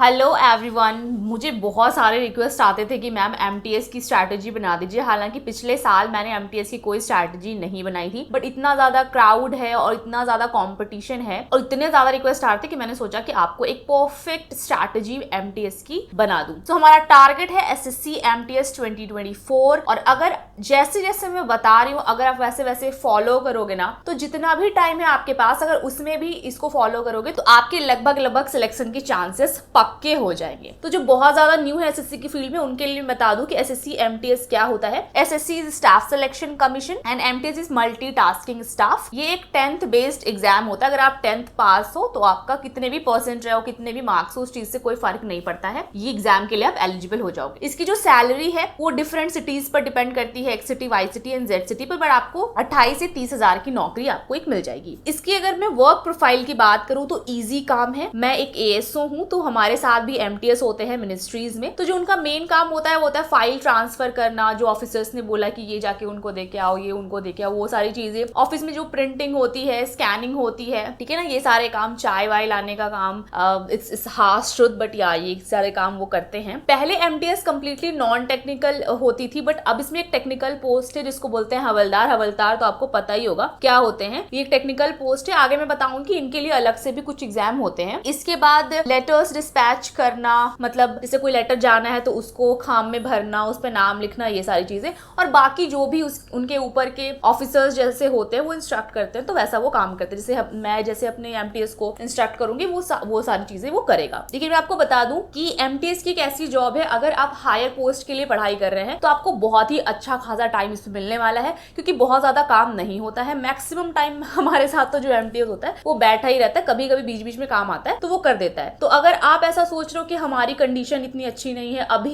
Hello everyone. मुझे बहुत सारे रिक्वेस्ट आते थे कि मैम एमटीएस की स्ट्रैटेजी बना दीजिए। हालांकि पिछले साल मैंने एमटीएस की कोई स्ट्रैटेजी नहीं बनाई थी, बट इतना ज़्यादा क्राउड है और इतना ज़्यादा कंपटीशन है और इतने ज़्यादा रिक्वेस्ट आ रहे थे कि मैंने सोचा कि आपको एक परफेक्ट स्ट्रैटेजी एमटीएस की बना दूँ। तो हमारा टारगेट है एसएससी एमटीएस 2024 और अगर जैसे जैसे मैं बता रही हूँ अगर आप वैसे वैसे फॉलो करोगे ना तो जितना भी टाइम है आपके पास अगर उसमें भी इसको फॉलो करोगे तो आपके लगभग सिलेक्शन के चांसेस पक्के हो जाएंगे। तो जो बहुत ज्यादा न्यू है एसएससी की फील्ड में उनके लिए बता दूं कि एसएससी एमटीएस क्या होता है। SSC is staff selection commission and MTS is multitasking staff. ये एक 10th बेस्ड एग्जाम होता है। अगर आप 10th पास हो तो आपका कितने भी परसेंट रहे हो, कितने भी मार्क्स हो, उस चीज से कोई फर्क नहीं पड़ता है। ये एग्जाम के लिए आप एलिजिबल हो जाओगे। इसकी जो सैलरी है वो डिफरेंट सिटीज पर डिपेंड करती है, X city, Y city and Z city पर, बट आपको 28 से 30 हजार की नौकरी आपको एक मिल जाएगी। इसकी अगर मैं वर्क प्रोफाइल की बात करूं तो इजी काम है। मैं एक एएसओ हूं तो हमारे साथ भी एमटीएस होते हैं मिनिस्ट्रीज में। तो जो उनका मेन काम होता है वो होता है फाइल ट्रांसफर करना। जो ऑफिसर्स ने बोला कि ये जाके उनको दे के आओ, ये उनको दे के आओ, वो सारी चीजें। ऑफिस में जो प्रिंटिंग होती है, स्कैनिंग होती है, ठीक है ना, ये सारे काम, चाय वाय लाने का काम, इट्स हार्श ट्रुथ बट या ये सारे काम वो करते हैं। पहले एमटीएस कंप्लीटली नॉन टेक्निकल होती थी, बट अब इसमें एक टेक्निकल पोस्ट है जिसको बोलते हैं हवलदार। हवलदार तो आपको पता ही होगा क्या होते हैं। ये एक टेक्निकल पोस्ट है। आगे मैं बताऊंगी इनके लिए अलग से भी कुछ एग्जाम होते हैं। इसके बाद लेटर्स डिस्पैच करना, मतलब जैसे कोई लेटर जाना है तो उसको खाम में भरना, उस पर नाम लिखना, ये सारी चीजें। और बाकी जो भी उनके ऊपर के ऑफिसर्स जैसे होते हैं वो इंस्ट्रक्ट करते हैं तो वैसा वो काम करते हैं। जैसे मैं जैसे अपने एमटीएस को इंस्ट्रक्ट करूंगी वो सारी चीजें वो करेगा। लेकिन मैं आपको बता दूं कि एमटीएस की एक ऐसी जॉब है, अगर आप हायर पोस्ट के लिए पढ़ाई कर रहे हैं तो आपको बहुत ही अच्छा खासा टाइम इसमें मिलने वाला है, क्योंकि बहुत ज्यादा काम नहीं होता है। मैक्सिमम टाइम हमारे साथ तो जो एमटीएस होता है वो बैठा ही रहता है, कभी कभी बीच बीच में काम आता है तो वो कर देता है। तो अगर आप ऐसा सोच रहे हो कि हमारी कंडीशन इतनी अच्छी नहीं है, अभी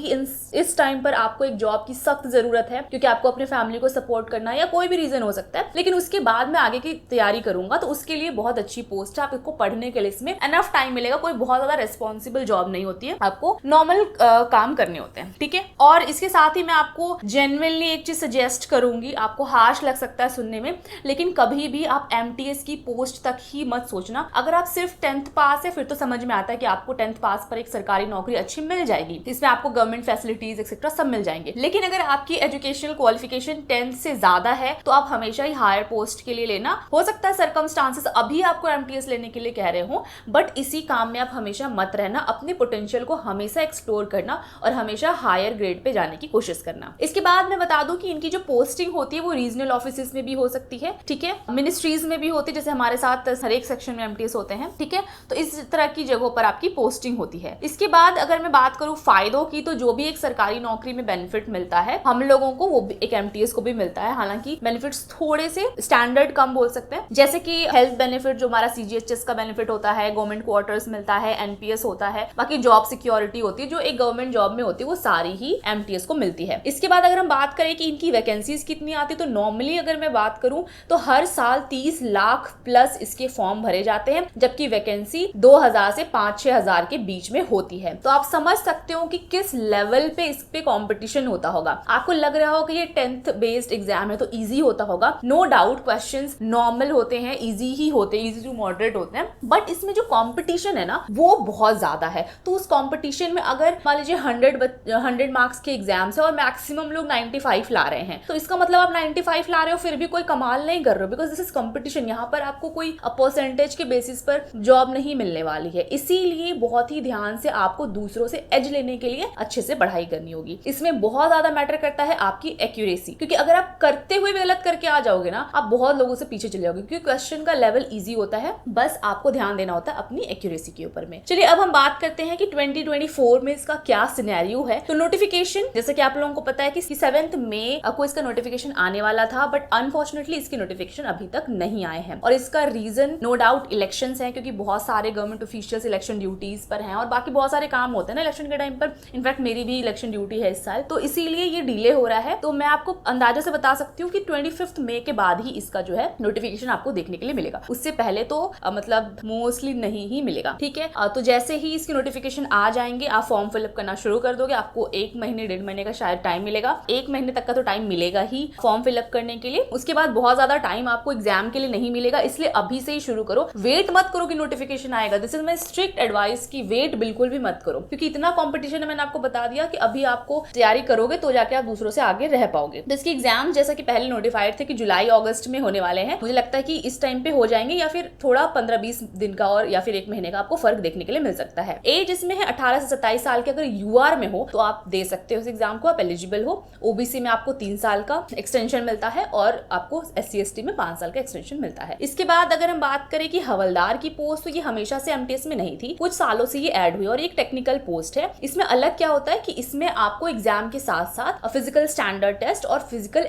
इस टाइम पर आपको एक जॉब की सख्त जरूरत है क्योंकि आपको अपने फैमिली को सपोर्ट करना है या कोई भी रीजन हो सकता है, लेकिन उसके बाद मैं आगे की तैयारी करूंगा तो उसके लिए बहुत अच्छी पोस्ट है। आप इसको पढ़ने के लिए इसमें एनफ टाइम मिलेगा। कोई बहुत ज्यादा रेस्पॉन्सिबल जॉब नहीं होती है, आपको नॉर्मल काम करने होते हैं, ठीक है। और इसके साथ ही मैं आपको जेन्युइनली एक चीज सजेस्ट करूंगी। आपको हार्श लग सकता है सुनने में, लेकिन कभी भी आप एमटीएस की पोस्ट तक ही मत सोचना। अगर आप सिर्फ 10th पास है फिर तो समझ में आता है कि आपको 10th पास पर एक सरकारी नौकरी अच्छी मिल जाएगी, इसमें आपको गवर्नमेंट फैसिलिटीज एक्सेट्रा सब मिल जाएंगे। लेकिन अगर आपकी एजुकेशनल क्वालिफिकेशन 10th से ज्यादा है तो आप हमेशा ही हायर पोस्ट के लिए लेना। हो सकता है सर्कमस्टांसेस अभी आपको एमटीएस लेने के लिए कह रहे हो, बट इसी काम में आप हमेशा मत रहना। अपने पोटेंशियल को हमेशा एक्सप्लोर करना और हमेशा हायर ग्रेड पे जाने की कोशिश करना। इसके बाद मैं बता दूं कि इनकी जो पोस्टिंग होती है वो रीजनल ऑफिस में भी हो सकती है, ठीक है, मिनिस्ट्रीज में भी होती है, जैसे हमारे साथ हर एक सेक्शन में एमटीएस होते हैं, ठीक है। तो इस तरह की जगहों पर आपकी पोस्टिंग होती है। इसके बाद अगर मैं बात करूं फायदों की, तो जो भी एक सरकारी नौकरी में बेनिफिट मिलता है हम लोगों को वो भी एक एमटीएस को भी मिलता है। हालांकि बेनिफिट्स थोड़े से स्टैंडर्ड कम बोल सकते हैं, जैसे कि हेल्थ बेनिफिट जो हमारा सीजीएचएस का बेनिफिट होता है, गवर्नमेंट क्वार्टर्स मिलता है, एनपीएस होता है, बाकी जॉब सिक्योरिटी होती है जो एक गवर्नमेंट जॉब में होती है, वो सारी ही एमटीएस को मिलती है। इसके बाद अगर हम बात करें कि इनकी वैकेंसीज कितनी आती है, तो नॉर्मली अगर मैं बात करूं तो हर साल 30 लाख प्लस इसके फॉर्म भरे जाते हैं, जबकि वैकेंसी 2000 से 5-6 हजार के बीच में होती है। तो आप समझ सकते हो कि किस लेवल पे इस पे कंपटीशन होता होगा। आपको लग रहा होगा कि ये 10th बेस्ड एग्जाम है तो इजी होता होगा। नो डाउट क्वेश्चंस नॉर्मल होते हैं, इजी ही होते हैं, इजी टू मॉडरेट होते हैं, बट इसमें जो कंपटीशन है ना वो बहुत ज्यादा है। तो उस कंपटीशन में अगर मान लीजिए 100 मार्क्स के एग्जाम्स है और मैक्सिमम लोग 95 ला रहे हैं, तो इसका मतलब आप 95 ला रहे हो फिर भी कोई कमाल नहीं कर रहे हो, बिकॉज दिस इज कंपटीशन। यहाँ पर आपको कोई परसेंटेज के बेसिस पर जॉब नहीं मिलने वाली है। इसीलिए बहुत ही ध्यान से आपको दूसरों से एज लेने के लिए अच्छे से पढ़ाई करनी होगी। इसमें बहुत ज्यादा मैटर करता है आपकी एक्यूरेसी, क्योंकि अगर आप करते हुए भी गलत करके आ जाओगे ना आप बहुत लोगों से पीछे चले जाओगे, क्योंकि क्वेश्चन का लेवल इजी होता है, बस आपको ध्यान देना होता है अपनी एक्यूरेसी के ऊपर में। चलिए अब हम बात करते हैं कि 2024 में इसका क्या सिनेरियो है। तो नोटिफिकेशन, जैसे कि आप लोगों को पता है कि 7 मई को इसका नोटिफिकेशन आने वाला था, बट अनफॉर्चुनेटली इसके नोटिफिकेशन अभी तक नहीं आए हैं। और इसका रीजन नो डाउट इलेक्शंस हैं, क्योंकि बहुत सारे गवर्नमेंट ऑफिशियल्स इलेक्शन ड्यूटीज पर हैं और बाकी बहुत सारे काम होते हैं ना इलेक्शन के टाइम पर। इनफैक्ट मेरी भी इलेक्शन ड्यूटी है इस साल, तो इसीलिए ये डिले हो रहा है। तो मैं आपको अंदाजा से बता सकती हूँ कि 25 मई के बाद ही इसका जो है नोटिफिकेशन आपको देखने के लिए मिलेगा। उससे पहले तो मतलब मोस्टली नहीं ही मिलेगा, ठीक है। तो जैसे ही इसके नोटिफिकेशन आ जाएंगे आप फॉर्म फिलअप करना शुरू कर दोगे। आपको 1 महीने 1.5 महीने का शायद टाइम मिलेगा। 1 महीने तक तक का तो टाइम मिलेगा ही फॉर्म फिलअप करने के लिए। उसके बाद बहुत ज्यादा टाइम आपको एग्जाम के लिए नहीं मिलेगा, इसलिए अभी से ही शुरू करो। वेट मत करो कि नोटिफिकेशन आएगा। This is my strict advice कि वेट बिल्कुल भी मत करो, क्योंकि इतना कॉम्पिटिशन है, मैंने आपको बता दिया कि अभी आपको तैयारी करोगे तो जाके आप दूसरों से आगे रह पाओगे। तो इसके एग्जाम जैसा कि पहले नोटिफाइड थे कि जुलाई अगस्त में होने वाले हैं, मुझे लगता है कि इस टाइम पे हो जाएंगे, या फिर थोड़ा 15-20 दिन का और या फिर 1 महीने का आपको फर्क देखने के लिए मिल सकता है। एज इसमें है 18 से 27 साल के। अगर यूआर में हो तो आप दे सकते हो इस एग्जाम को, आप एलिजिबल हो। ओबीसी में आपको 3 साल का एक्सटेंशन मिलता है और आपको SC/ST में 5 साल का एक्सटेंशन मिलता है। इसके बाद अगर हम बात करें कि हवलदार की पोस्ट, तो ये हमेशा से एमटीएस में नहीं थी, कुछ सालों से ये ऐड हुई और एक टेक्निकल पोस्ट है। इसमें अलग क्या होता है कि इसमें आपको एग्जाम के साथ साथ फिजिकल स्टैंडर्ड टेस्ट और फिजिकल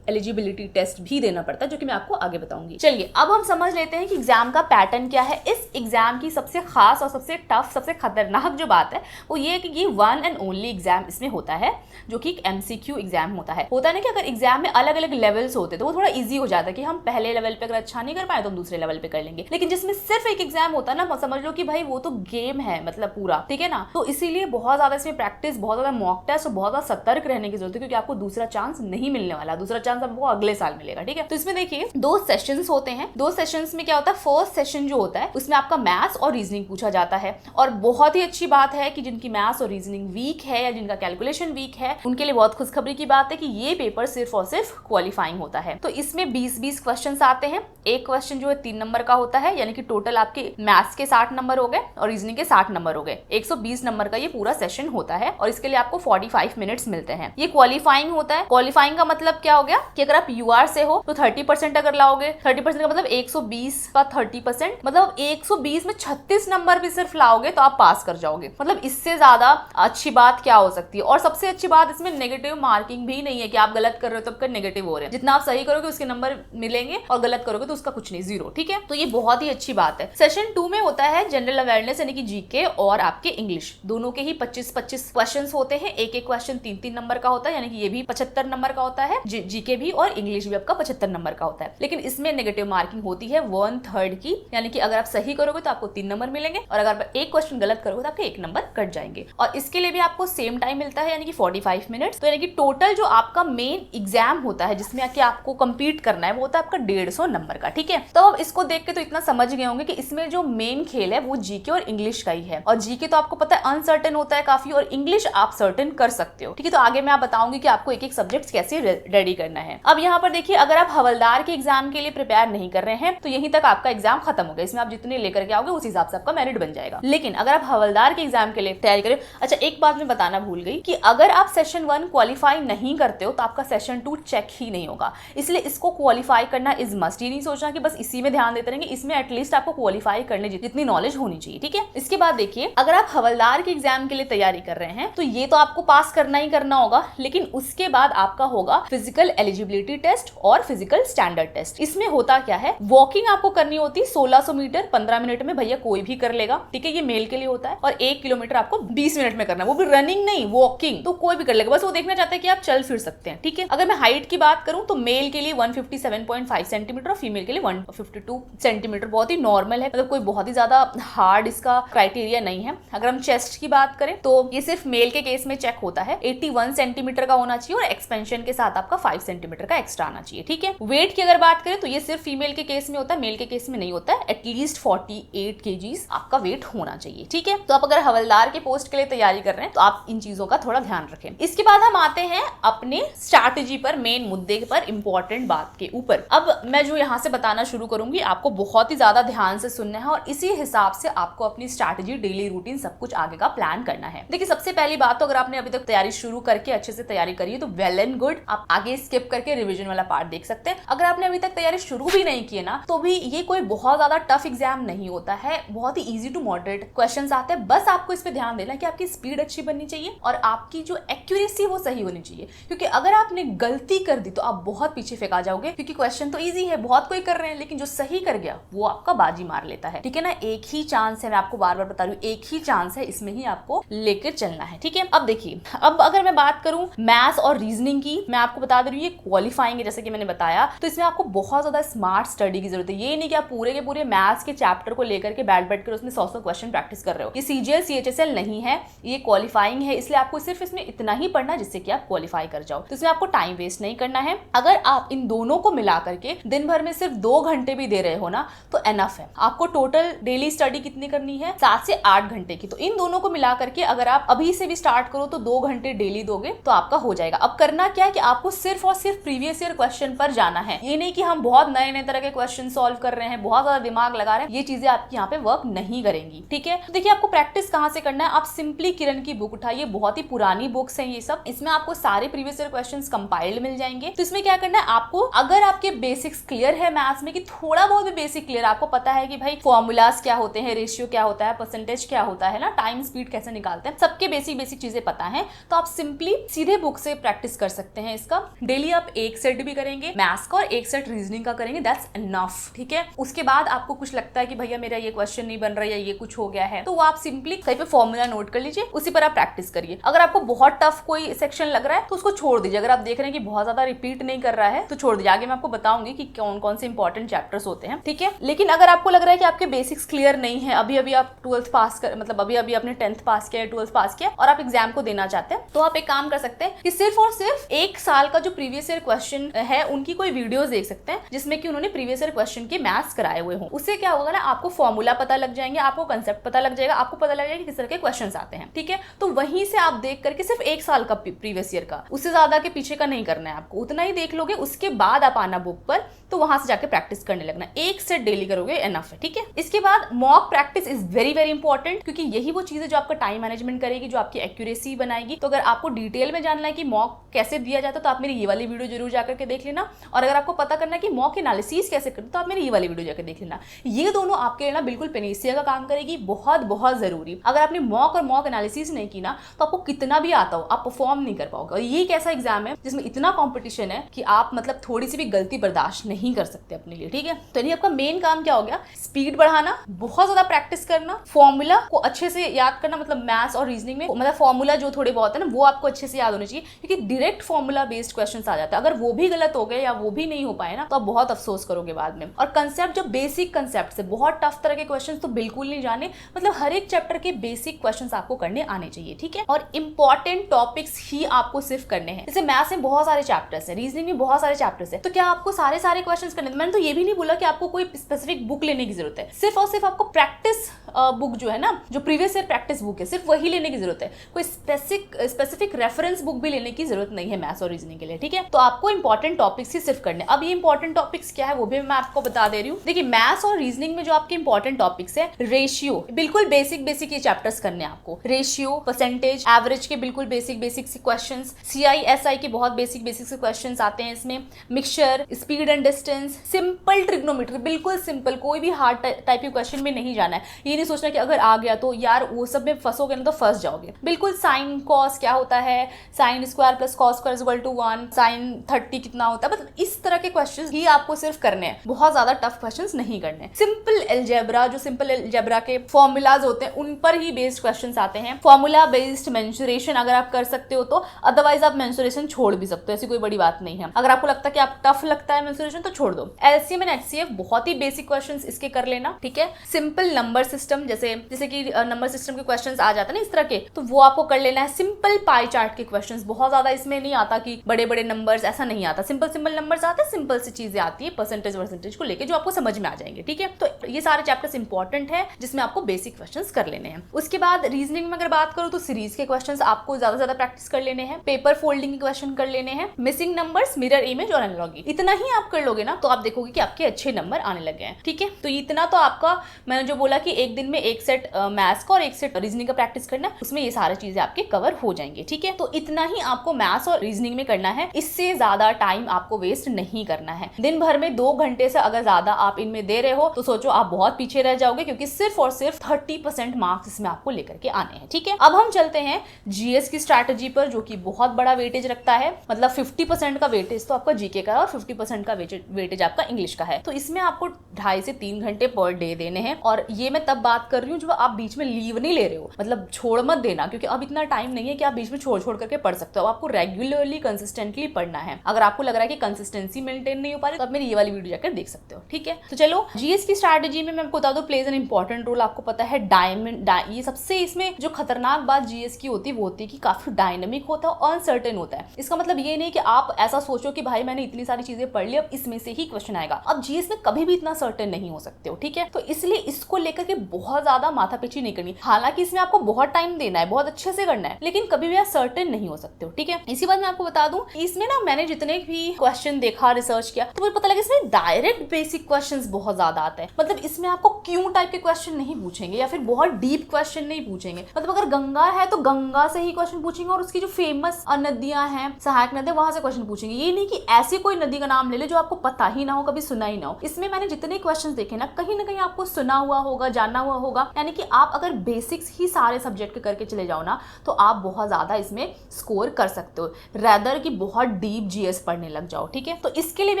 एलिजिबिलिटी टेस्ट भी देना पड़ता है, जो कि मैं आपको आगे बताऊंगी। चलिए अब हम समझ लेते हैं कि एग्जाम का पैटर्न क्या है। इस एग्जाम की सबसे खास और सबसे टफ, सबसे खतरनाक जो बात है वो ये है कि ये 1 एंड ओनली एग्जाम इसमें होता है, जो कि एक MCQ एग्जाम होता है ना कि अगर एग्जाम में अलग अलग लेवल्स होते तो वो थोड़ा इजी हो जाता है कि हम पहले लेवल पे अगर अच्छा नहीं कर पाए तो हम दूसरे लेवल पे कर लेंगे। लेकिन जिसमें सिर्फ एक एग्जाम होता है ना, समझ लो कि भाई वो तो गेम है, मतलब पूरा, ठीक है ना। तो इसीलिए बहुत ज्यादा इसमें प्रैक्टिस, बहुत ज्यादा मॉक टेस्ट और बहुत ज्यादा सतर्क रहने की जरूरत है, क्योंकि आपको दूसरा चांस नहीं मिलने वाला। दूसरा चांस आपको अगले साल मिलेगा, ठीक है। तो इसमें देखिए 2 सेशंस होते हैं। 2 सेशंस में क्या होता है, फर्स्ट सेशन जो होता है उसमें आपका मैथ्स और रीजनिंग पूछा जाता है। और बहुत ही अच्छी बात है कि जिनकी मैथ्स और रीजनिंग वीक है या जिनका कैलकुलेशन वीक है, उनके लिए बहुत खुशखबरी की बात है कि ये पेपर सिर्फ और सिर्फ क्वालिफाइंग होता है। तो इसमें 20-20 क्वेश्चंस आते हैं। एक क्वेश्चन जो है 3 नंबर का होता है, यानी कि टोटल आपके मैथ्स के 60 नंबर हो गए और रीजनिंग के 60 नंबर हो गए। 120 नंबर का ये पूरा सेशन होता है और इसके लिए आपको 45 मिनट्स मिलते हैं। ये क्वालिफाइंग होता है। क्वालिफाइंग का मतलब क्या हो गया कि अगर आप यूआर से हो तो 30% अगर लाओगे, 30% का मतलब 120 का 30%, मतलब 120 में 36 नंबर भी सिर्फ लाओगे तो आप पास कर जाओगे। मतलब इससे ज्यादा अच्छी बात क्या हो सकती है। और सबसे अच्छी बात, इसमें नेगेटिव मार्किंग भी नहीं है कि आप गलत कर रहे हो तो आपका नेगेटिव हो रहे हैं। जितना आप सही करोगे उसके नंबर मिलेंगे और गलत करोगे तो उसका कुछ नहीं, 0, ठीक है। तो ये बहुत ही अच्छी बात है। सेशन 2 में होता है जनरल अवेयरनेस, यानी कि जीके और आपके इंग्लिश, दोनों के ही 25-25 क्वेश्चंस होते हैं। एक क्वेश्चन 3-3 नंबर का होता है, यानी कि ये भी 75 नंबर का होता है, जीके भी और इंग्लिश भी आपका 75 नंबर का होता है। लेकिन इसमें नेगेटिव मार्किंग होती है 1/3 की, यानी कि अगर आप सही करोगे तो आपको 3 नंबर मिलेंगे और अगर आप एक क्वेश्चन गलत करोगे तो आपके 1 नंबर कट जाएंगे। और इसके लिए भी आपको सेम टाइम मिलता है, यानी कि 45 मिनट्स। तो यानी कि टोटल जो आपका मेन एग्जाम होता है जिसमें आके आपको कंप्लीट करना है वो होता है आपका 150 नंबर का, ठीक है। तो अब इसको देख के तो इतना समझ गए होंगे कि इसमें जो मेन खेल है वो जीके और इंग्लिश का ही है। और जीके तो आपको पता है अनसर्टेन होता है काफी, और इंग्लिश आप सर्टेन कर सकते हो, ठीक है। तो आगे मैं बताऊंगी कि आपको एक सब्जेक्ट कैसे रेडी करना है। अब यहाँ पर देखिए, अगर आप हवलदार के एग्जाम के लिए प्रिपेयर नहीं कर रहे हैं तो यहीं तक आपका एग्जाम खत्म हो गया। इसमें आप जितने लेकर के आओगे उस हिसाब से आपका मेरिट बन जाएगा। लेकिन अगर आप हवलदार के एग्जाम के लिए तैयारी करें, अच्छा एक बात मैं बताना भूल गई कि अगर आप सेशन 1 क्वालिफाई नहीं करते हो तो आपका सेशन 2 चेक ही नहीं होगा। इसलिए इसको क्वालिफाई करना इज मस्ट। ये नहीं सोचना कि बस इसी में ध्यान देते रहेंगे, इसमें एटलीस्ट आपको क्वालिफाई करने जितनी नॉलेज होनी चाहिए, ठीक है। इसके बाद देखिए, अगर आप हवलदार के एग्जाम के लिए तैयारी कर रहे हैं तो ये तो आपको पास करना ही करना होगा, लेकिन उसके बाद आपका होगा फिजिकल एलिजिबिलिटी टेस्ट और फिजिकल स्टैंडर्ड टेस्ट। इसमें होता क्या है, वॉकिंग आपको करनी होती है 1600 मीटर 15 मिनट में, भैया कोई भी कर लेगा, ठीक है। ये मेल के लिए होता है। और 1 किलोमीटर आपको 20 मिनट में करना है, वो भी रनिंग नहीं, वॉकिंग। तो कोई भी कर लेगा, बस वो देखना चाहता है कि आप चल फिर सकते हैं, ठीक है। अगर मैं हाइट की बात करूं तो मेल के लिए 157.5 सेंटीमीटर और फीमेल के लिए 152 सेंटीमीटर, बहुत ही नॉर्मल है। मतलब कोई बहुत ही ज्यादा हार्ड इसका क्राइटेरिया नहीं है। अगर हम चेस्ट की बात करें तो ये सिर्फ मेल के केस में चेक होता है, 81 सेंटीमीटर का होना चाहिए और एक्सपेंशन के साथ आपका 5 सेंटीमीटर का एक्स्ट्रा आना चाहिए, ठीक है। वेट की अगर बात करें तो ये सिर्फ फीमेल के केस में होता है, मेल के केस में नहीं होता है। एटलीस्ट 48 kgs आपका वेट होना चाहिए, ठीक है। तो आप अगर हवलदार के पोस्ट के लिए तैयारी कर रहे हैं तो आप इन चीजों का थोड़ा ध्यान रखें। इसके बाद हम आते हैं अपने स्ट्रैटेजी पर, मेन मुद्दे पर, इंपॉर्टेंट बात के ऊपर। अब मैं जो यहाँ से बताना शुरू करूंगी आपको बहुत ही ज्यादा ध्यान से सुनना है और इसी हिसाब से आपको अपनी स्ट्रैटेजी, डेली रूटीन, सब कुछ आगे का प्लान करना है। देखिए सबसे पहली बात तो अगर आपने अभी तक तैयारी शुरू करके अच्छे से तैयारी करी है तो वेल एंड गुड, आप आगे स्किप करके रिवीजन वाला पार्ट देख सकते हैं। अगर आपने अभी तक तैयारी शुरू भी नहीं की है ना तो भी ये कोई बहुत ज्यादा टफ एग्जाम नहीं होता है, बहुत ही इजी टू मॉडरेट क्वेश्चंस आते हैं। बस आपको इस पे ध्यान देना कि आपकी स्पीड अच्छी बननी चाहिए और आपकी जो एक्यूरेसी वो सही होनी चाहिए, क्योंकि अगर आपने गलती कर दी तो आप बहुत पीछे फेंका जाओगे, क्योंकि क्वेश्चन तो इजी है, बहुत कोई कर रहे हैं, लेकिन जो सही कर गया वो आपका बाजी मार लेता है, ठीक है ना। एक ही चांस है, मैं आपको बार बार बता रही हूँ, एक ही चांस है, इसमें ही आपको लेकर चलना है, ठीक है। अब देखिए, अब अगर मैं बात करूं मैथ्स और रीजनिंग की, मैं आपको बता दे रही हूँ ये क्वालिफाइंग है, जैसे कि मैंने बताया। तो इसमें आपको बहुत ज्यादा स्मार्ट स्टडी की जरूरत है। ये नहीं कि आप पूरे के पूरे मैथ्स के चैप्टर को लेकर के बैठ कर उसमें 100 क्वेश्चन प्रैक्टिस कर रहे हो। ये CGL CHSL नहीं है, ये क्वालिफाइंग है, इसलिए आपको सिर्फ इसमें इतना ही पढ़ना जिससे कि आप क्वालिफाई कर जाओ। तो इसमें आपको टाइम वेस्ट नहीं करना है। अगर आप इन दोनों को मिला करके दिन भर में सिर्फ 2 घंटे भी दे रहे हो ना तो एनफ है। आपको टोटल डेली स्टडी कितनी करनी है? 7 से 8 घंटे की। तो इन दोनों को मिला करके अगर आप अभी से भी स्टार्ट करो तो 2 घंटे डेली दोगे तो आपका हो जाएगा। अब करना क्या है कि आपको सिर्फ और सिर्फ प्रीवियस ईयर क्वेश्चन पर जाना है। ये नहीं कि हम बहुत नए नए तरह के क्वेश्चन सॉल्व कर रहे हैं, बहुत ज्यादा दिमाग लगा रहे हैं, ये चीजें आपकी यहाँ पे वर्क नहीं करेंगी। ठीक है, तो देखिए आपको प्रैक्टिस कहाँ से करना है। आप सिंपली किरण की बुक उठाइए, बहुत ही पुरानी बुक्स हैं ये सब। इसमें आपको सारे प्रीवियस ईयर क्वेश्चंस कंपाइल्ड मिल जाएंगे। तो इसमें क्या करना है आपको, अगर आपके बेसिक्स क्लियर है मैथ्स में कि थोड़ा बहुत भी बेसिक क्लियर, आपको पता है कि भाई फॉर्मूलाज क्या होते हैं, रेशियो क्या होता है, परसेंटेज क्या होता है ना, टाइम स्पीड कैसे निकालते हैं, सबके बेसिक बेसिक चीजें पता है, तो आप सिंपली सीधे बुक से प्रैक्टिस कर सकते हैं इसका। डेली आप 1 सेट भी करेंगे मैथ्स का और 1 सेट रीजनिंग का करेंगे, दैट्स इनफ। ठीक है, उसके बाद आपको कुछ लगता है कि भैया मेरा ये क्वेश्चन नहीं बन रहा है, ये कुछ हो गया है, तो वो आप सिंपली कहीं पे फॉर्मूला नोट कर लीजिए, उसी पर आप प्रैक्टिस करिए। अगर आपको बहुत टफ कोई सेक्शन लग रहा है तो उसको छोड़ दीजिए। अगर आप देख रहे हैं कि बहुत ज्यादा रिपीट नहीं कर रहा है तो छोड़ दीजिए। आगे मैं आपको बताऊंगी कि कौन कौन से इंपॉर्टेंट चैप्टर्स होते हैं। ठीक है, लेकिन अगर आपको लग रहा है कि आपके बेसिक्स क्लियर नहीं है, अभी अभी आप 12th पास कर, मतलब अभी अभी आपने 10th पास किया, 12th पास किया और आप एग्जाम को देना चाहते हैं, तो आप एक काम कर सकते हैं कि सिर्फ और सिर्फ 1 साल का जो प्रीवियस ईयर क्वेश्चन है उनकी कोई वीडियोस देख सकते हैं जिसमें कि उन्होंने प्रीवियस ईयर क्वेश्चन के मैथ्स कराए हुए हों। उससे क्या होगा ना, आपको फॉर्मूला पता लग जाएंगे, आपको कंसेप्ट पता लग जाएगा, आपको पता लग जाएगा कि किस तरह के क्वेश्चंस आते हैं। ठीक है, तो वहीं से आप देख करके सिर्फ 1 साल का प्रीवियस ईयर का, उससे ज्यादा के पीछे का नहीं करना है आपको, उतना ही देख लोगे। उसके बाद आप आना बुक पर, तो वहां से जाके प्रैक्टिस करने लगना। 1 सेट डेली करोगे एनफ है। ठीक है, इसके बाद mock practice is very very important, क्योंकि यही वो चीज है जो आपका टाइम मैनेजमेंट करेगी, जो आपकी एक्यूरेसी बनाएगी। तो अगर आपको डिटेल में जानना है कि मॉक कैसे दिया जाता है तो आप मेरी ये वाली वीडियो जरूर जाकर के देख लेना, और अगर आपको पता करना है कि मॉक एनालिसिस कैसे करते तो आप मेरी ये वाली वीडियो जाकर देख लेना। ये दोनों आपके लिए ना बिल्कुल पेनेसिया का काम करेगी, बहुत बहुत जरूरी। अगर आपने मॉक और मॉक एनालिसिस नहीं की ना तो आपको कितना भी आता हो आप परफॉर्म नहीं कर पाओगे। और ये एक ऐसा एग्जाम है जिसमें इतना कॉम्पिटिशन है कि आप मतलब थोड़ी सी भी गलती बर्दाश्त नहीं कर सकते अपने लिए। ठीक है, तो ये आपका मेन काम क्या हो गया, स्पीड बढ़ाना, बहुत ज्यादा प्रैक्टिस करना, फॉर्मूला को अच्छे से याद करना, मतलब मैथ्स और रीजनिंग में मतलब फॉर्मूला जो थोड़े बहुत है ना वो आपको अच्छे से याद होने चाहिए, क्योंकि डायरेक्ट फॉर्मूला बेस्ड क्वेश्चंस आ जाता है। अगर वो भी गलत हो गए या वो भी नहीं हो पाए ना तो आप बहुत अफसोस करोगे बाद में। और कंसेप्ट जो बेसिक कंसेप्ट है, बहुत टफ तरह के क्वेश्चंस तो बिल्कुल नहीं जाने, मतलब हर एक चैप्टर के बेसिक क्वेश्चंस आपको करने आने चाहिए। ठीक है, और इंपॉर्टेंट टॉपिक्स ही आपको सिर्फ करने हैं। जैसे मैथ्स में बहुत सारे चैप्टर्स हैं, रीजनिंग में बहुत सारे चैप्टर्स हैं, तो क्या आपको सारे क्वेश्चंस करने? मैंने तो ये भी नहीं बोला कि आपको कोई स्पेसिफिक बुक लेने की जरूरत है, सिर्फ और सिर्फ आपको प्रैक्टिस बुक जो है ना, जो प्रीवियस ईयर प्रैक्टिस बुक है, सिर्फ वही लेने की जरूरत है। कोई स्पेसिफिक रेफरेंस बुक भी लेने की जरूरत नहीं है मैथ्स और रीजनिंग के लिए। ठीक है, तो आपको इंपॉर्टेंट टॉपिक्स ही सिर्फ करने। अब ये इंपॉर्टेंट टॉपिक्स क्या है वो भी मैं आपको बता दे रही हूँ। देखिए मैथ्स और रीजनिंग में जो आपके इंपॉर्टेंट टॉपिक्स है, रेशियो, बिल्कुल बेसिक ये चैप्टर्स करने हैं आपको। रेशियो, परसेंटेज, एवरेज के बिल्कुल बेसिक से क्वेश्चंस, CI/SI के बहुत बेसिक से क्वेश्चंस आते हैं इसमें, mixture, speed and distance, simple trigonometry, बिल्कुल सिंपल, कोई भी हार्ड टाइप के क्वेश्चन में नहीं जाना है। ये नहीं सोचना कि अगर आ गया तो यार वो सब में फंसोगे ना तो फंस जाओगे। बिल्कुल साइन कॉस क्या होता है, sine square plus cos square equal to 1, sine 30 कितना होता है, मतलब इस तरह के क्वेश्चंस ही आपको सिर्फ करने हैं, बहुत ज्यादा टफ क्वेश्चंस नहीं करने। सिंपल अलजेब्रा, जो सिंपल अलजेब्रा के फॉर्मूलाज होते हैं उन पर ही बेस्ड क्वेश्चंस आते हैं। फॉर्मूला बेस्ड मेंसुरेशन अगर आप कर सकते हो तो, अदरवाइज आप मेंसुरेशन छोड़ भी सकते हो, ऐसी कोई बड़ी बात नहीं है। अगर आपको लगता है कि आप टफ लगता है मेंसुरेशन तो छोड़ दो। LCM एंड HCF बहुत ही बेसिक क्वेश्चंस इसके कर लेना। ठीक है, सिंपल नंबर सिस्टम, जैसे कि नंबर सिस्टम के क्वेश्चंस आ जाते हैं ना इस तरह के, तो वो आपको कर लेना है। सिंपल पाई चार्ट के क्वेश्चंस, बहुत ज्यादा इसमें नहीं आता कि बड़े बड़े नंबर्स, ऐसा नहीं आता, सिंपल नंबर्स आते हैं, सिंपल सी चीजें आती है परसेंटेज को लेके जो आपको समझ में आ जाएंगे। ठीक है, तो ये सारे चैप्टर्स इंपॉर्टेंट है जिसमें आपको बेसिक क्वेश्चंस कर लेने हैं। उसके बाद रीजनिंग में अगर बात करूं तो सीरीज के क्वेश्चंस आपको ज्यादा प्रैक्टिस कर लेने हैं, पेपर फोल्डिंग के क्वेश्चन कर लेने हैं, मिसिंग नंबर्स, मिरर इमेज और एनालॉगी। इतना ही आप कर लोगे ना तो आप देखोगे कि आपके अच्छे नंबर आने लगे हैं। ठीक है, तो इतना तो आपका, मैंने जो बोला कि एक दिन में 1 सेट मैथ्स का और 1 सेट रीजनिंग का प्रैक्टिस करना है, उसमें ये सारी चीजें आपके कवर हो जाएंगे। ठीक है, तो इतना ही आपको मैथ्स और रीजनिंग में करना है, इससे ज्यादा टाइम आपको वेस्ट नहीं करना है। दिन भर में 2 घंटे से अगर ज्यादा आप इनमें दे रहे हो तो सोचो आप बहुत पीछे रह जाओगे, क्योंकि सिर्फ और सिर्फ 30% मार्क्स इसमें आपको लेकर के आने हैं। ठीक है, अब हम चलते हैं GS की स्ट्रैटेजी पर, जो कि बहुत बड़ा वेटेज रखता है, मतलब 50% का वेटेज तो आपका जीके का है और 50% का वेटेज आपका इंग्लिश का है। तो इसमें आपको 2.5 से 3 घंटे पर डे देने हैं, और ये मैं तब बात कर रही हूँ जब आप बीच में लीव नहीं ले रहे हो, मतलब छोड़ मत देना, क्योंकि अब इतना टाइम नहीं है कि आप बीच में छोड़ करके पढ़ सकते हो। आपको रेगुलरली कंसिस्टेंटली पढ़ना है। अगर आपको लग रहा है कि कंसिस्टेंसी मेंटेन नहीं हो पा रही तो आप मेरी ये वाली वीडियो जाकर देख सकते हो। ठीक है, तो चलो GS की स्ट्रैटेजी में मैं आपको बता दूं, प्लेज एन इंपॉर्टेंट रोल। आपको पता है डायमंड, ये सबसे इसमें जो खतरनाक बात GS की होती है वो होती है कि काफी डायनेमिक होता है, अनसर्टेन सर्टेन होता है। इसका मतलब ये नहीं कि आप ऐसा सोचो कि भाई मैंने इतनी सारी चीजें पढ़ ली अब इसमें से ही क्वेश्चन आएगा। अब जीएस में कभी भी इतना सर्टेन नहीं हो सकते हो, ठीक है। तो इसलिए इसको लेकर के बहुत ज्यादा माथापच्ची नहीं करनी। हालांकि इसमें आपको बहुत टाइम देना है, बहुत अच्छे से करना है, लेकिन कभी भी आप सर्टेन नहीं हो सकते हो, ठीक है। इसी बात मैं आपको बता दूं, इसमें ना मैंने जितने भी क्वेश्चन देखा, रिसर्च किया, तो मुझे पता लगा इसमें डायरेक्ट बेसिक क्वेश्चंस बहुत ज्यादा आते हैं। मतलब इसमें आपको क्यों टाइप के क्वेश्चन नहीं पूछेंगे या फिर बहुत डीप क्वेश्चन नहीं पूछेंगे। मतलब अगर गंगा है तो गंगा से ही क्वेश्चन पूछेंगे और उसकी जो फेमस नदियां हैं, सहायक नदियां, वहां से क्वेश्चन पूछेंगे। ये नहीं कि ऐसी कोई नदी का नाम ले ले जो आपको पता ही ना हो, कभी सुना ही ना हो। इसमें मैंने जितने क्वेश्चन देखे ना कहीं आपको सुना हुआ होगा, जाना हुआ होगा। यानी कि आप अगर बेसिक्स ही सारे सब्जेक्ट के करके चले जाओ ना तो आप बहुत ज्यादा इसमें स्कोर कर सकते हो, रेदर की बहुत डीप जीएस पढ़ने लग जाओ, ठीक है। तो इसके लिए भी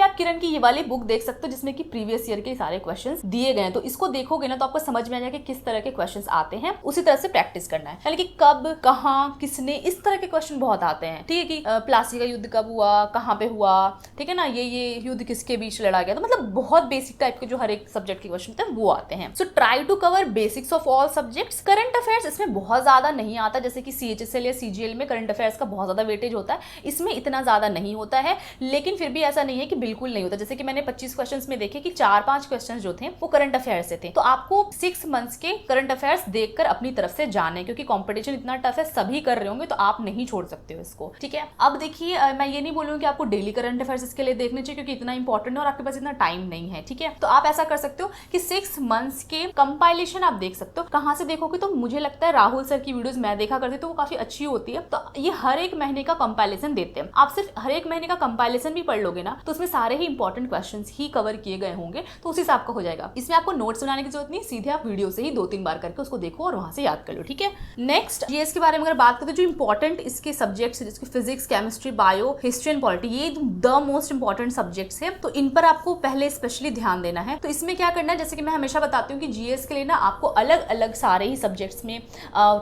आप किरण की ये वाली बुक देख सकते हो जिसमें कि प्रीवियस ईयर के सारे क्वेश्चंस दिए गए हैं। तो इसको देखोगे ना तो आपको समझ में आ जाएगा किस तरह के क्वेश्चंस आते हैं, उसी तरह से प्रैक्टिस करना है। यानी कि कब, कहाँ, किसने, इस तरह के क्वेश्चन बहुत आते हैं, ठीक है। कि प्लासी का युद्ध कब हुआ, कहाँ पे हुआ, ठीक है ना, ये युद्ध किसके बीच लड़ा गया। तो मतलब बहुत बेसिक टाइप के जो हर एक सब्जेक्ट के क्वेश्चन होते हैं वो आते हैं। So try to cover basics of all subjects. Current affairs इसमें बहुत ज्यादा नहीं आता, जैसे कि सीएचएसएल या सीजीएल में करंट अफेयर्स का बहुत ज्यादा वेटेज होता है, इसमें इतना ज्यादा नहीं होता है। लेकिन फिर भी ऐसा नहीं है कि बिल्कुल नहीं होता। जैसे कि मैंने 25 क्वेश्चंस में देखे कि 4-5 क्वेश्चंस जो थे वो करंट अफेयर्स से थे। तो आपको 6 मंथ्स के करंट अफेयर्स देखकर अपनी तरफ से जाने, क्योंकि कंपटीशन इतना टफ है, सभी कर रहे होंगे तो आप नहीं छोड़ सकते हो इसको, ठीक है। अब देखिए मैं ये नहीं बोलूंगी कि आपको डेली करंट अफेयर्स इसके लिए देखने चाहिए क्योंकि इतना इंपॉर्टेंट है और आपके पास इतना टाइम नहीं है, ठीक है। तो आप ऐसा कर सकते हो कि 6 मंथ्स के कंपाइलेशन आप देख सकते हो। कहां से देखोगे तो मुझे लगता है राहुल सर की वीडियोस मैं देखा करती तो वो काफी अच्छी होती है। तो ये हर एक महीने का कंपाइलेशन देते हैं। आप सिर्फ हर एक महीने का कंपाइलेशन भी पढ़ लोगे ना तो उसमें सारे ही इंपॉर्टेंट क्वेश्चंस ही कवर किए गए होंगे, तो उसी से आपका हो जाएगा। इसमें आपको नोट्स बनाने की जरूरत नहीं, सीधे आप वीडियो से ही 2-3 बार करके उसको देखो और वहां से याद कर लो, ठीक है। नेक्स्ट जीएस के बारे में अगर बात करें तो जो इंपॉर्टेंट इसके सब्जेक्ट्स जिसके physics, chemistry, bio, history and polity, ये द मोस्ट इंपॉर्टेंट सब्जेक्ट्स है। तो इन पर आपको पहले स्पेशली ध्यान देना है। तो इसमें क्या करना है, जैसे कि मैं हमेशा बताती हूँ कि जीएस के लिए ना आपको अलग अलग सारे ही सब्जेक्ट्स में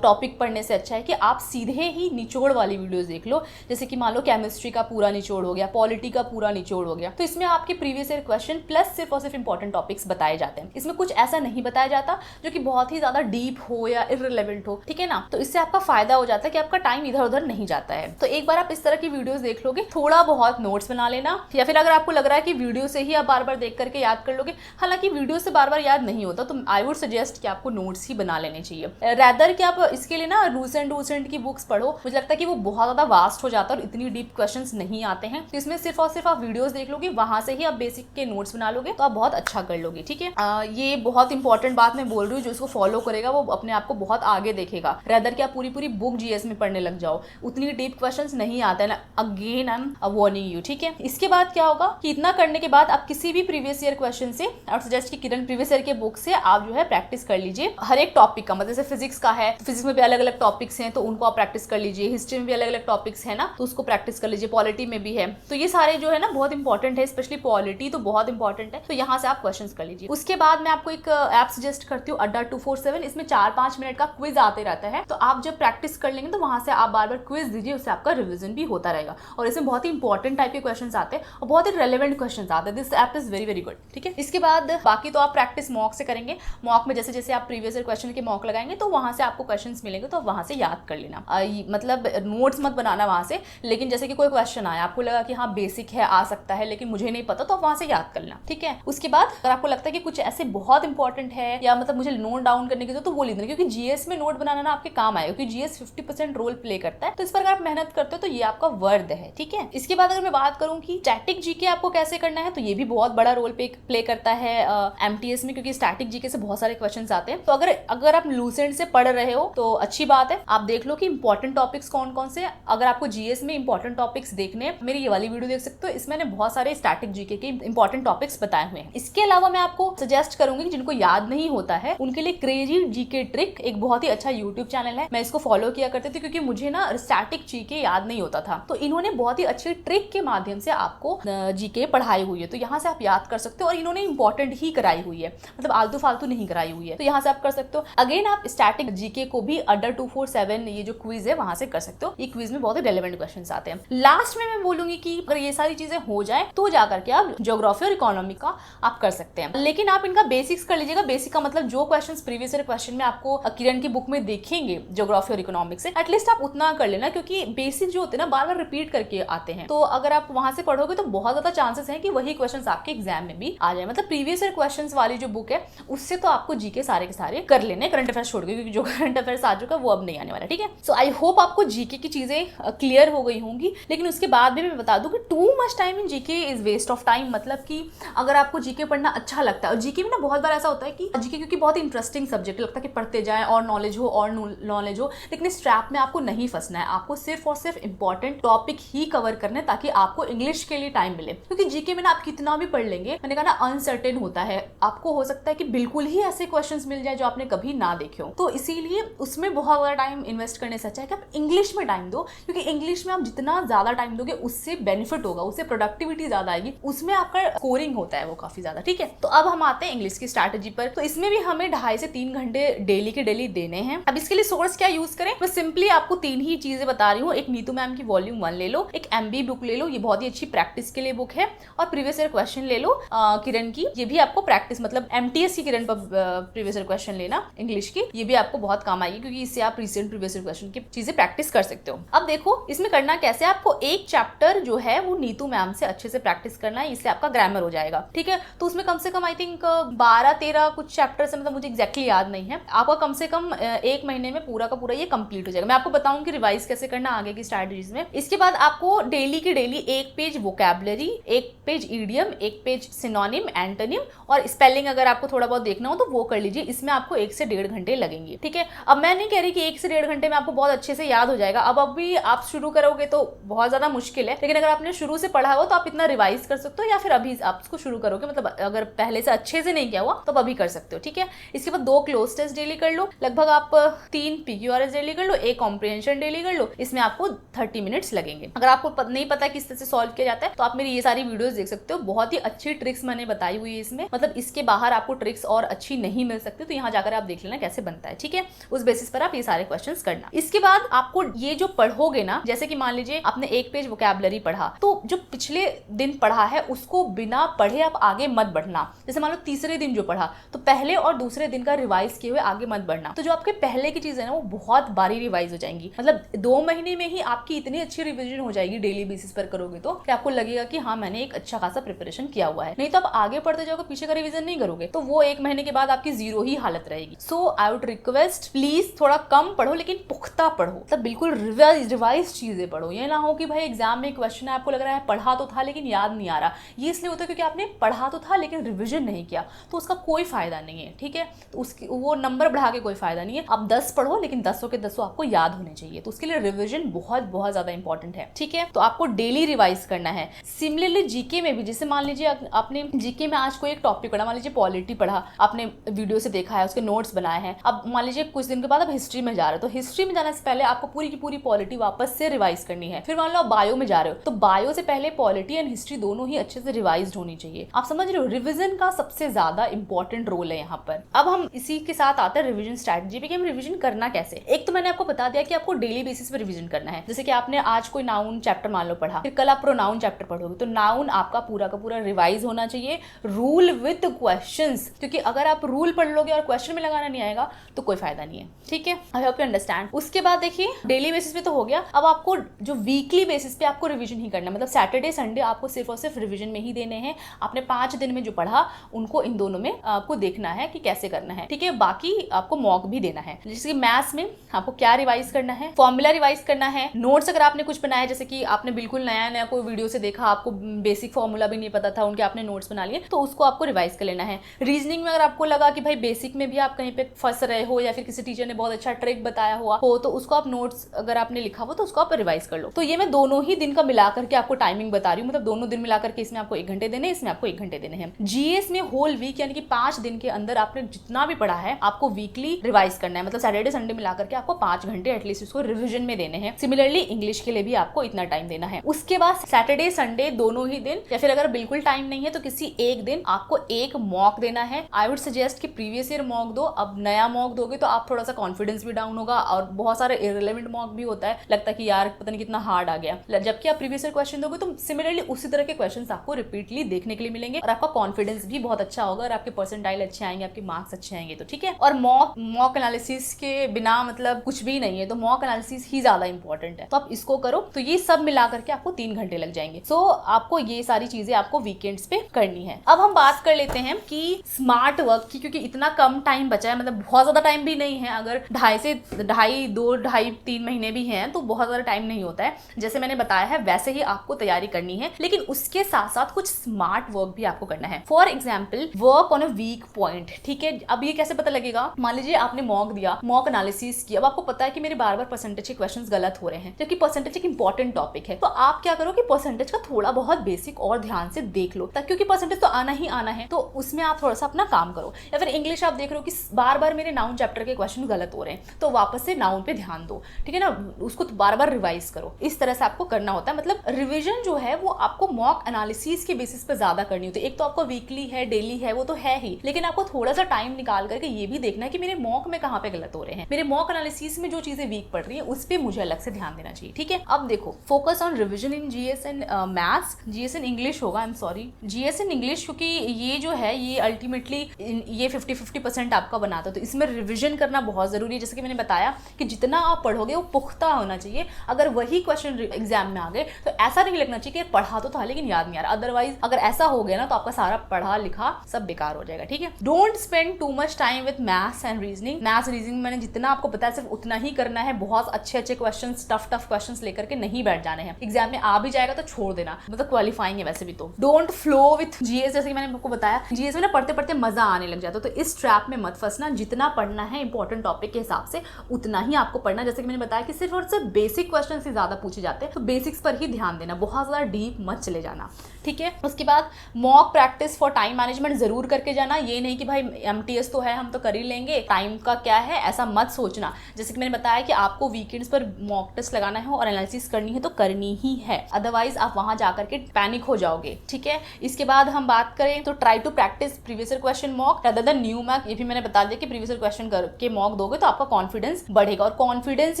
टॉपिक पढ़ने से अच्छा है कि आप सीधे ही निचोड़ वाली वीडियोस देख लो। जैसे कि मान लो केमिस्ट्री का पूरा निचोड़ हो गया, पॉलिटी का पूरा निचोड़ हो गया, तो इसमें आपके प्रीवियस ईयर क्वेश्चन प्लस सिर्फ और सिर्फ इंपॉर्टेंट टॉपिक्स बताए जाते हैं। इसमें कुछ ऐसा नहीं बताया जाता जो कि बहुत ही ज्यादा डीप हो या इररिलेवेंट हो, ठीक है ना। तो इससे आपका फायदा हो जाता है कि आपका टाइम इधर उधर नहीं जाता है। तो एक बार आप इस तरह की वीडियोस देख लोगे, थोड़ा बहुत नोट्स बना लेना, या फिर अगर आपको लग रहा है कि वीडियो से ही आप बार बार देख करके याद कर लोगे, हालांकि वीडियो से बार बार याद नहीं होता, तो आई वुड सजेस्ट कि आपको नोट्स ही बना लेने चाहिए। रैदर कि आप इसके लिए ना रूसेंट की बुक्स पढ़ो। मुझे लगता है कि वो बहुत ज्यादा वास्ट हो जाता है और इतनी डीप क्वेश्चंस नहीं आते हैं। तो इसमें सिर्फ और सिर्फ आप वीडियोस देख लोगे, वहां से ही आप बेसिक के नोट्स बना लोगे तो आप बहुत अच्छा कर लोगे, ठीक है। ये बहुत इंपॉर्टेंट बात मैं बोल रही हूँ, जो इसको फॉलो करेगा वो अपने आप को बहुत आगे देखेगा। रैदर कि आप पूरी बुक जीएस में पढ़ने लग जाओ, उतनी डीप क्वेश्चंस नहीं आते ना। Again I am warning you, ठीक है। इसके बाद क्या होगा कि इतना करने के बाद आप किसी भी प्रीवियस ईयर क्वेश्चन से और सजेस्ट की किरण प्रीवियस ईयर के बुक से आप जो है प्रैक्टिस कर लीजिए हर एक टॉपिक का। मतलब जैसे फिजिक्स का है तो फिजिक्स में भी अलग अलग टॉपिक्स हैं तो उनको आप प्रैक्टिस कर लीजिए, हिस्ट्री में भी अलग अलग टॉपिक्स है ना तो उसको प्रैक्टिस कर लीजिए, पॉलिटी में भी है। तो ये सारे जो है ना बहुत इंपॉर्टेंट है, स्पेशली पॉलिटी तो बहुत इंपॉर्टेंट है, तो यहाँ से आप क्वेश्चन कर लीजिए। उसके बाद मैं आपको एक ऐप सजेस्ट करती हूँ, अड्डा 247। इसमें 4-5 मिनट का क्विज आते रहता है, तो आप जब प्रैक्टिस कर लेंगे तो वहां से आप बार बार क्विज दीजिए, उससे आपका रिविजन भी होता रहेगा। और इसमें बहुत ही इंपॉर्टेंट टाइप के क्वेश्चन आते हैं और बहुत ही रेलेवेंट क्वेश्चन आते हैं। This app is very very good, ठीक है। इसके बाद बाकी तो आप प्रैक्टिस मॉक से करेंगे। मॉक में जैसे जैसे आप प्रीवियस ईयर क्वेश्चन के मॉक लगाएंगे तो वहां से आपको क्वेश्चंस मिलेंगे, तो वहां से याद कर लेना। मतलब नोट्स मत बनाना वहां से, लेकिन जैसे कि कोई क्वेश्चन आया, आपको लगा कि हाँ बेसिक है, आ सकता है, लेकिन मुझे नहीं पता, तो आप वहां से याद कर लेना, ठीक है। उसके बाद अगर आपको लगता है कि कुछ ऐसे बहुत इंपॉर्टेंट है या मतलब मुझे नोट डाउन करने की जरूरत, तो वो लिख देना, क्योंकि जीएस में नोट बनाना ना आपके काम आएगा, क्योंकि जीएस 50% रोल प्ले करता है। तो इस पर अगर आप मेहनत करते हो तो ये आपका वर्द है, ठीक है। इसके बाद अगर मैं बात करूं कि स्टैटिक जीके आपको कैसे करना है, तो ये भी बहुत बड़ा रोल प्ले करता है एमटीएस में, क्योंकि स्टैटिक जीके से बहुत सारे क्वेश्चंस आते हैं। तो अगर आप लूसेंट से पढ़ रहे हो तो अच्छी बात है, आप देख लो कि इंपॉर्टेंट टॉपिक्स कौन कौन से। अगर आपको जीएस में इंपॉर्टेंट टॉपिक्स देखने, मेरी ये वाली वीडियो देख सकते हो, इसमें बहुत सारे स्टैटिक जीके के इंपॉर्टेंट टॉपिक्स बताए हुए हैं। इसके अलावा मैं आपको सजेस्ट करूंगी जिनको याद नहीं होता है उनके लिए क्रेजी जीके ट्रिक एक बहुत ही अच्छा यूट्यूब चैनल है, मैं इसको फॉलो किया करती थी क्योंकि मुझे ना स्टैटिक जीके याद नहीं होता था। तो इन्होंने बहुत ही अच्छी ट्रिक के माध्यम से आपको जीके पढ़ाई हुई है, तो यहाँ से आप याद कर सकते हो। और इन्होंने इंपॉर्टेंट ही कराई हुई है, मतलब आलतू फालतू नहीं कराई हुई है, तो यहाँ से आप कर सकते हो। अगेन आप स्टैटिक जीके को भी अड्डा 247 ये जो क्विज है वहां से कर सकते हो। ये क्विज में बहुत ही रेलेवेंट क्वेश्चंस आते हैं। लास्ट में मैं बोलूंगी कि अगर ये सारी चीजें हो जाए तो जाकर के आप ज्योग्राफी और इकोनॉमी का आप कर सकते हैं, लेकिन आप इनका बेसिक्स कर लीजिएगा। बेसिक का मतलब जो क्वेश्चंस प्रीवियस ईयर क्वेश्चन में आपको किरण की बुक में देखेंगे ज्योग्राफी और इकोनॉमिक्स से, एटलीस्ट आप उतना कर लेना, क्योंकि बेसिक जो होते हैं ना बार बार रिपीट करके आते हैं, तो अगर आप वहां से पढ़ोगे तो बहुत ज्यादा चांसेस हैं कि वही क्वेश्चंस आपके एग्जाम में भी आ जाए। मतलब प्रीवियस ईयर क्वेश्चंस वाली जो बुक है उससे तो आपको जीके सारे के सारे कर लेने, करंट अफेयर्स छोड़ के, क्योंकि जो करंट अफेयर्स आ चुका है वो अब नहीं आने वाला। ठीक है, सो आई होप आपको जीके की चीजें क्लियर हो गई होंगी। लेकिन उसके बाद भी मैं बता दूं कि too much time in GK is waste of time. मतलब कि अगर आपको जीके पढ़ना अच्छा लगता है, और जीके में ना बहुत बार ऐसा होता है कि जीके क्योंकि बहुत इंटरेस्टिंग सब्जेक्ट लगता है कि पढ़ते जाएं और नॉलेज हो और नॉलेज हो, लेकिन इस ट्रैप में आपको नहीं फंसना है। आपको सिर्फ और सिर्फ इंपॉर्टेंट टॉपिक ही कवर करने हैं ताकि आपको इंग्लिश के लिए टाइम मिले। क्योंकि जीके में ना आप कितना भी पढ़ लेंगे, मैंने कहा ना अनसर्टेन होता है, आपको हो सकता है कि बिल्कुल ही ऐसे क्वेश्चंस मिल जाए जो आपने कभी ना देखे हो। तो इसीलिए उसमें बहुत ज्यादा टाइम इन्वेस्ट करने से अच्छा है कि आप इंग्लिश में टाइम दो, क्योंकि इंग्लिश में आप जितना ज्यादा टाइम दोगे उससे बेनिफिट होगा, उससे प्रोडक्टिविटी ज्यादा आएगी, उसमें आपका स्कोरिंग होता है वो काफी ज्यादा। ठीक है, तो अब हम आते हैं इंग्लिश की स्ट्रैटेजी पर। तो इसमें भी हमें 2.5 से 3 घंटे डेली के डेली देने हैं। अब इसके लिए सोर्स क्या यूज करें, मैं सिंपली आपको 3 ही चीजें बता रही हूँ। एक नीतू मैम की वॉल्यूम 1 ले लो, एक MB बुक ले लो, ये बहुत ही अच्छी प्रैक्टिस के लिए बुक है, और प्रीवियस ईयर क्वेश्चन ले लो किरण की, ये भी आपको प्रैक्टिस, मतलब MTS की किरण पर प्रीवियस ईयर क्वेश्चन लेना इंग्लिश की, ये भी आपको बहुत काम आएगी, क्योंकि इससे आप रिसेंट प्रीवियस ईयर क्वेश्चन की चीजें प्रैक्टिस कर सकते हो। अब देखो इसमें करना कैसे, आपको एक चैप्टर जो है वो नीतू मैम से अच्छे से प्रैक्टिस करना है, इससे आपका ग्रामर हो जाएगा। ठीक है, तो उसमें कम से कम आई थिंक 12-13 कुछ चैप्टर से, मतलब मुझे एग्जैक्टली याद नहीं है, आपका कम से कम 1 महीने में पूरा का पूरा ये कंप्लीट हो जाएगा। मैं आपको बताऊंगी रिवाइज कैसे करना आगे की स्ट्रैटेजीज में। इसके बाद आपको डेली के daily 1 page vocabulary, 1 page idiom, 1 page synonym, antonym और स्पेलिंग अगर आपको थोड़ा बहुत देखना हो तो वो कर लीजिए। इसमें आपको 1 से 1.5 घंटे लगेंगे। ठीक है, अब मैं नहीं कह रही कि 1 से 1.5 घंटे में आपको बहुत अच्छे से याद हो जाएगा। अब अभी आप शुरू करोगे तो बहुत ज्यादा मुश्किल है, लेकिन अगर आपने शुरू से पढ़ा हो तो आप इतना रिवाइज कर सकते हो, या फिर अभी आप इसको शुरू करोगे, मतलब अगर पहले से अच्छे से नहीं किया हुआ तो अभी कर सकते हो। ठीक है, इसके बाद 2 क्लोज टेस्ट डेली कर लो, लगभग आप 3 PQRS डेली कर लो, 1 कॉम्प्रिहेंशन डेली कर लो, इसमें आपको 30 मिनट्स लगेंगे। अगर आपको नहीं पता किस तरह से सॉल्व किया जाता है तो आप मेरी ये सारी वीडियोस देख सकते हो, बहुत ही अच्छी ट्रिक्स मैंने बताई हुई है इसमें, मतलब इसके बाहर आपको ट्रिक्स और अच्छी नहीं मिल सकती, तो यहाँ जाकर आप देख लेना कैसे बनता है। ठीक है, उस बेसिस पर आप ये सारे क्वेश्चंस करना। इसके बाद आपको ये जो पढ़ोगे ना, जैसे कि मान लीजिए आपने 1 पेज वोकैबुलरी पढ़ा, तो जो पिछले दिन पढ़ा है उसको बिना पढ़े आप आगे मत बढ़ना। जैसे मान लो तीसरे दिन जो पढ़ा तो पहले और दूसरे दिन का रिवाइज किए हुए आगे मत बढ़ना। तो जो आपके पहले की चीजें ना वो बहुत बारी रिवाइज हो जाएंगी, मतलब 2 महीने में ही आपकी इतनी अच्छी रिविजन हो जाएगी डेली बेसिस पर करोगे तो कि आपको लगेगा कि हाँ मैंने एक अच्छा खासा प्रिपरेशन किया हुआ है। नहीं तो आप आगे पढ़ते जाओगे, पीछे का रिविजन नहीं करोगे तो वो 1 महीने के बाद आपकी 0 ही हालत रहेगी। सो आई वुड रिक्वेस्ट प्लीज थोड़ा कम पढ़ो लेकिन पुख्ता पढ़ो, मतलब बिल्कुल रिवाइज चीजें पढ़ो। ये ना हो कि भाई एग्जाम में क्वेश्चन है, आपको लग रहा है पढ़ा तो था लेकिन याद नहीं आ रहा। ये इसलिए होता है क्योंकि आपने पढ़ा तो था लेकिन रिविजन नहीं किया, तो उसका कोई फायदा नहीं है। ठीक है, तो उसकी वो नंबर बढ़ा के कोई फायदा नहीं है। आप 10 पढ़ो लेकिन 10 के 10 आपको याद होने चाहिए, तो उसके लिए रिविजन बहुत बहुत ज्यादा इंपॉर्टेंट है। ठीक है, तो आपको डेली रिवाइज करना है। सिमिलरली जीके में भी, जैसे मान लीजिए आपने जीके में आज कोई एक टॉपिक पढ़ा, मान लीजिए पॉलिटी पढ़ा, आपने वीडियो से देखा है, उसके नोट्स बनाए हैं। अब मान लीजिए कुछ दिन के बाद आप हिस्ट्री में जा रहे हो, तो हिस्ट्री में जाने से पहले आपको पूरी की पूरी पॉलिटी वापस से रिवाइज करनी है। फिर मान लो आप बायो में जा रहे हो तो बायो से पहले पॉलिटी एंड हिस्ट्री दोनों ही अच्छे से रिवाइज होनी चाहिए। आप समझ रहे हो, रिविजन का सबसे ज्यादा इंपॉर्टेंट रोल है यहाँ पर। अब हम इसी के साथ आते हैं रिविजन स्ट्रैटेजी पे कि हम रिविजन करना कैसे। एक तो मैंने आपको बता दिया कि आपको डेली बेसिस पे रिविजन करना है। जैसे कि आपने आज कोई नाउन चैप्टर मान लो पढ़ा, फिर कल आप प्रोनाउन चैप्टर पढ़ोगे, तो नाउन आपका पूरा का पूरा रिवाइज होना चाहिए, रूल विद क्वेश्चंस, क्योंकि अगर आप रूल पढ़ लोगे और क्वेश्चन में लगाना नहीं आएगा तो कोई फायदा नहीं है। ठीक है, आई होप यू अंडरस्टैंड। उसके बाद देखिए डेली बेसिस पे तो हो गया, अब आपको जो वीकली बेसिस पे आपको रिविजन ही करना है, मतलब सैटरडे संडे आपको सिर्फ और सिर्फ रिविजन में ही देने हैं। आपने 5 दिन में जो पढ़ा उनको इन दोनों में आपको देखना है कि कैसे करना है। ठीक है, बाकी आपको मॉक भी देना है। जैसे कि मैथ्स में आपको क्या रिवाइज करना है, फॉर्मूला रिवाइज करना है, नोट्स अगर आपने कुछ बनाया, जैसे कि आपने बिल्कुल नया नया कोई वीडियो से देखा, आपको बेसिक फॉर्मूला भी नहीं पता था, उनके आपने नोट्स बना लिए, तो उसको आपको रिवाइज कर लेना है। रीजनिंग में अगर आपको लगा कि भाई बेसिक में भी आप कहीं पे फंस रहे हो या फिर किसी टीचर ने बहुत अच्छा ट्रिक बताया हुआ हो, तो उसको आप नोट्स अगर आपने लिखा हो तो उसको आप रिवाइज कर लो। तो ये मैं दोनों ही दिन का मिला करके आपको टाइमिंग बता रही हूँ, मतलब दोनों दिन मिला करके इसमें आपको 1 घंटे देने, इसमें आपको 1 घंटे देने हैं। जीएस में होल वीक यानी कि 5 दिन के अंदर आपने जितना भी पढ़ा है आपको वीकली रिवाइज करना है, मतलब सैटरडे संडे मिला करके आपको 5 घंटे एटलीस्ट उसको रिविजन में देने हैं। सिमिलरली इंग्लिश के लिए भी आपको इतना टाइम देना है। उसके बाद सैटरडे संडे दोनों ही दिन, या फिर अगर बिल्कुल टाइम नहीं है तो किसी एक दिन आपको एक मॉक देना है। आई वुड सजेस्ट कि प्रीवियस ईयर मॉक दो। अब नया मॉक दोगे तो आप थोड़ा सा कॉन्फिडेंस भी डाउन होगा और बहुत सारे इररिलेवेंट मॉक भी होता है, लगता है कि यार पता नहीं कितना हार्ड आ गया। जबकि आप प्रीवियस ईयर क्वेश्चन दोगे तो सिमिलरली उसी तरह के क्वेश्चंस आपको रिपीटली देखने के लिए मिलेंगे और आपका कॉन्फिडेंस भी बहुत अच्छा होगा और आपके परसेंटाइल अच्छे आएंगे, आपके मार्क्स अच्छे आएंगे। तो ठीक है, और मॉक एनालिसिस के बिना मतलब कुछ भी नहीं है, तो मॉक एनालिसिस ही ज्यादा इंपॉर्टेंट इंपॉर्टेंट है, तो आप इसको करो। तो ये सब मिला करके आपको 3 घंटे लग जाएंगे। सो आपको ये सारी चीजें आपको वीकेंड्स पे करनी है। अब हम बात कर लेते हैं कि स्मार्ट वर्क की, क्योंकि इतना कम टाइम बचा है, मतलब बहुत ज्यादा टाइम भी नहीं है। अगर 2.5-3 महीने भी हैं तो बहुत ज्यादा टाइम नहीं होता है। जैसे मैंने बताया है वैसे ही आपको तैयारी करनी है, लेकिन उसके साथ साथ कुछ स्मार्ट वर्क भी आपको करना है। For example, work on a weak point. ठीक है, अब ये कैसे पता लगेगा? मान लीजिए आपने मॉक दिया, मॉक एनालिसिस किया, अब आपको पता है कि मेरे बार बार परसेंटेज के क्वेश्चंस गलत हो रहे हैं, जबकि परसेंटेज एक इंपॉर्टेंट टॉपिक है। तो आप क्या करो कि परसेंटेज का थोड़ा बहुत बेसिक और ध्यान से देख लो, ताकि क्योंकि परसेंटेज तो आना ही आना है, तो उसमें आप थोड़ा सा अपना काम करो। या फिर इंग्लिश आप देख रहे हो कि बार बार मेरे नाउन चैप्टर के क्वेश्चन गलत हो रहे हैं, तो वापस से नाउन पे ध्यान दो, ठीक है ना, उसको बार बार रिवाइज करो। इस तरह से आपको करना होता है। मतलब रिवीजन जो है वो आपको मॉक एनालिसिस के बेसिस पे ज्यादा करनी होती है। एक तो आपको वीकली है, डेली है, वो तो है ही, लेकिन आपको थोड़ा सा टाइम निकाल करके ये भी देखना है कि मेरे मॉक में कहाँ पे गलत हो रहे हैं, मेरे मॉक एनालिसिस में जो चीजें वीक पड़ रही है उस पर मुझे अलग से ध्यान देना चाहिए। ठीक है, अब देखो, focus on revision in GS and maths, GS and English होगा, I am sorry, GS and English, क्योंकि ये जो है ये अल्टीमेटली ये 50-50% आपका बनाता है। तो इसमें रिविजन करना बहुत जरूरी है। जैसे कि मैंने बताया कि जितना आप पढ़ोगे वो पुख्ता होना चाहिए। अगर वही क्वेश्चन एग्जाम में आ गए तो ऐसा नहीं लगना चाहिए कि पढ़ा तो था लेकिन याद नहीं आ रहा। अदरवाइज अगर ऐसा हो गया ना तो आपका सारा पढ़ा लिखा सब बेकार हो जाएगा। ठीक है, don't spend to much time with maths and reasoning. Maths reasoning मैंने जितना आपको बताया सिर्फ उतना ही करना है। बहुत अच्छे क्वेश्चन, टफ क्वेश्चन लेकर के नहीं बैठ जाने हैं। एग्जाम में आ भी जाएगा तो छोड़ देना, मतलब क्वालिफाइंग है वैसे भी। तो डोंट फ्लो विथ जीएस, जैसे कि मैंने आपको बताया जीएस में ना पढ़ते पढ़ते मजा आने लग जाता है। तो इस ट्रैप में मत फंसना। जितना पढ़ना है इंपॉर्टेंट टॉपिक के हिसाब से उतना ही आपको पढ़ना। जैसे कि मैंने बताया कि सिर्फ और सिर्फ बेसिक क्वेश्चन से ज्यादा पूछे जाते हैं, तो बेसिक्स पर ही ध्यान देना, बहुत ज्यादा डीप मत चले जाना। ठीक है, उसके बाद mock practice for time management जरूर करके जाना। ये नहीं कि भाई एमटीएस तो है हम तो कर ही लेंगे, टाइम का क्या है, ऐसा मत सोचना। जैसे कि मैंने बताया कि आपको वीकेंड्स पर मॉक टेस्ट लगाना है और एनालिसिस करनी है तो करनी ही है, अदरवाइज आप वहां जाकर के पैनिक हो जाओगे। ठीक है, इसके बाद हम बात करें तो try to practice previous question mock rather than new mock. ये भी मैंने बता दिया कि प्रीवियस क्वेश्चन करके मॉक दोगे तो आपका कॉन्फिडेंस बढ़ेगा, और कॉन्फिडेंस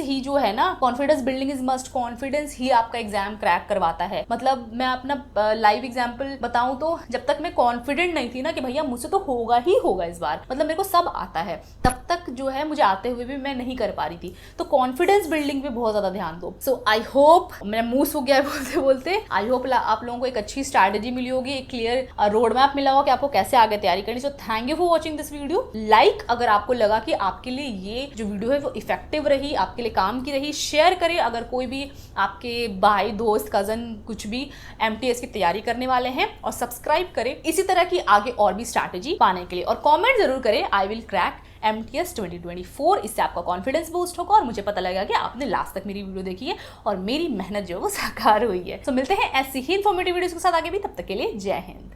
ही जो है ना, confidence building is must, confidence ही आपका एग्जाम क्रैक करवाता है। मतलब मैं अपना लाइव एग्जाम्पल बताऊं तो जब तक मैं कॉन्फिडेंट नहीं थी ना कि भैया मुझसे तो होगा ही होगा इस बार, मतलब मेरे को सब आता है, तब तक जो है मुझे आते हुए भी मैं नहीं कर पा रही थी। तो कॉन्फिडेंस बिल्डिंग पे बहुत ज्यादा ध्यान दो। सो आई होप, मेरा मुंह सूख गया है बोलते बोलते, आई होप आप लोगों को एक अच्छी स्ट्रैटेजी मिली होगी, एक क्लियर रोड मैप मिला होगा कि आपको कैसे आगे तैयारी करनी। So thank you for watching this video. Like अगर आपको लगा कि आपके लिए ये जो वीडियो है वो इफेक्टिव रही, आपके लिए काम की रही, शेयर करें अगर कोई भी आपके भाई दोस्त कजन कुछ भी एमटीएस की तैयारी करने वाले हैं, और सब्सक्राइब करें इसी तरह की आगे और भी स्ट्रैटेजी पाने के लिए, और कमेंट जरूर करें आई विल क्रैक MTS 2024। इससे आपका कॉन्फिडेंस बूस्ट होगा और मुझे पता लगेगा कि आपने लास्ट तक मेरी वीडियो देखी है और मेरी मेहनत जो है वो साकार हुई है। तो मिलते हैं ऐसी ही इन्फॉर्मेटिव वीडियोस के साथ आगे भी, तब तक के लिए जय हिंद।